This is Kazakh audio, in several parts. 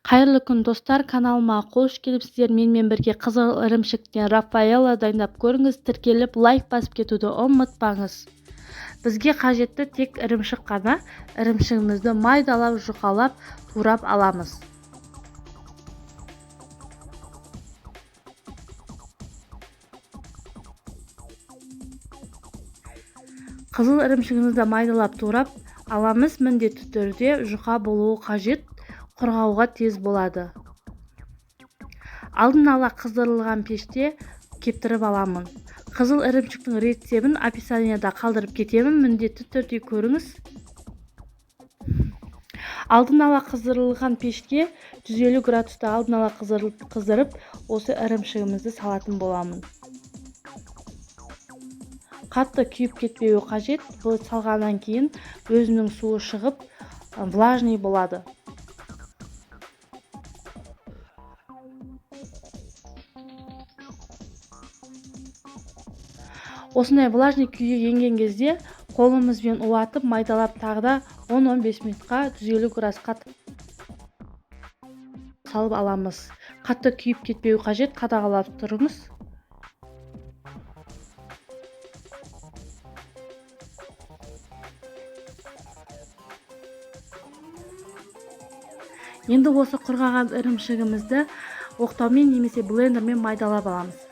Қайырлы күн достар, каналыма қош келіпсіздер. Менімен бірге қызыл ірімшіктен Рафаэлла дайындап көріңіз. Тіркеліп лайк басып кетуді ұмытпаңыз. Бізге қажетті тек ірімшік қана. Ірімшігімізді майдалап, жұқалап, турап аламыз. Қызыл ірімшігімізді майдалап, турап аламыз. Міндетті түрде жұқа болуы қажет. Құрғауға тез болады. Алдын ала қыздырылған пеште кептіріп аламын. Қызыл ірімшіктің рецебін описанияда қалдырып кетемін, міндетті түрде көріңіз. Алдын ала қыздырылған пешке 150 градуста алдын ала қыздырып, осы ірімшігімізді салатын боламын. Қатты күйіп кетпеуі қажет. Бұл салғаннан кейін өзінің суы шығып, влажный болады. Осындай влажный күйге енген кезде қолымызбен уатып, майдалап тағыда 10-15 минутқа 150 градусқа салып аламыз. Қатты күйіп кетпеуі қажет, қадағалап тұрыңыз. Енді осы құрғаған ірімшігімізді оқтаумен немесе блендермен майдалап аламыз.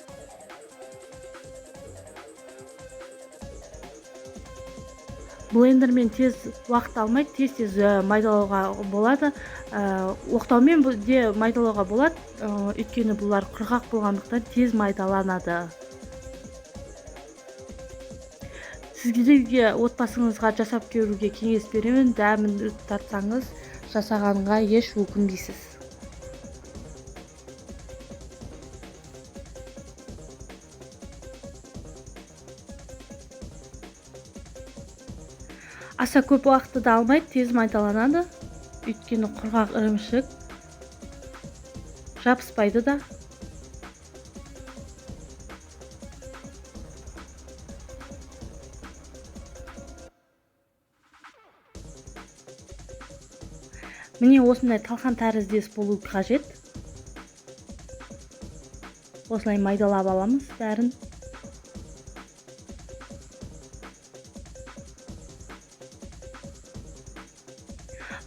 Блендермен тез уақыт алмайды, тез майдалауға болады. Оқтаумен де майдалауға болады, өйткені бұлар құрғақ болғандықтан тез майдаланады. Сізге отбасыңызға жасап көруге кеңес беремін. Дәмін татсаңыз, жасағанға еш өкінбейсіз. Аса көп уақытты да алмайды, тез майдаланады. Өйткені құрғақ ірімшік жабыспайды да. Міне осындай талқан тәріздес болу қажет. Осылай майдалап аламыз бәрін.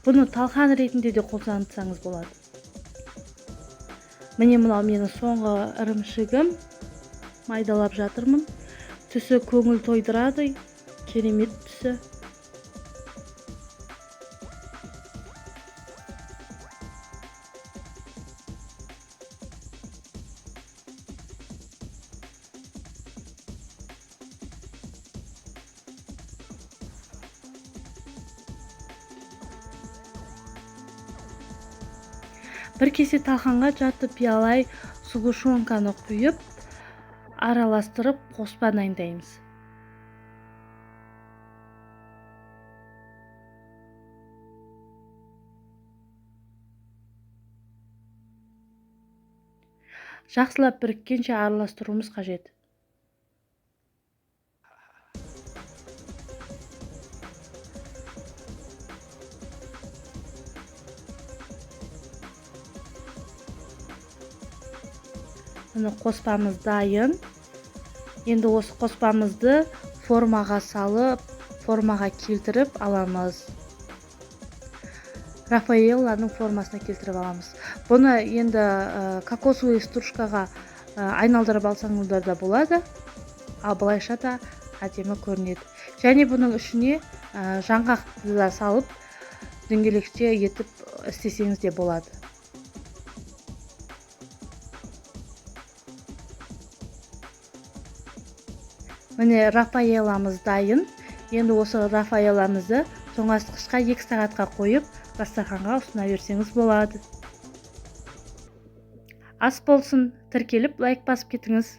Бұны талқан ретінде де қолдансаңыз болады. Міне мынау менің соңғы ірімшігім. Майдалап жатырмын. Түсі көңіл тойдырады, керемет түсі. Бір кесе талқанға жарты пиалай сгущенканы құйып, араластырып қоспа дайындаймыз. Жақсылап біріккенше араластыруымыз қажет. Міне қоспамыз дайын. Енді осы қоспамызды формаға салып, формаға келтіріп аламыз. Рафаэлланың формасына келтіріп аламыз. Бұны енді кокосовый стружкаға айналдырып алсаңыздар да болады. Ал былайша да әдемі көрінеді. Және бұның ішіне жаңғақты да салып, дөңгелекше етіп істесеңіз де болады. Міне Рафаэлламыз дайын. Енді осы Рафаэлламызды тоңазытқышқа 2 сағатқа қойып, дастарханға ұсына берсеңіз болады. Ас болсын, тіркеліп лайк басып кетіңіз.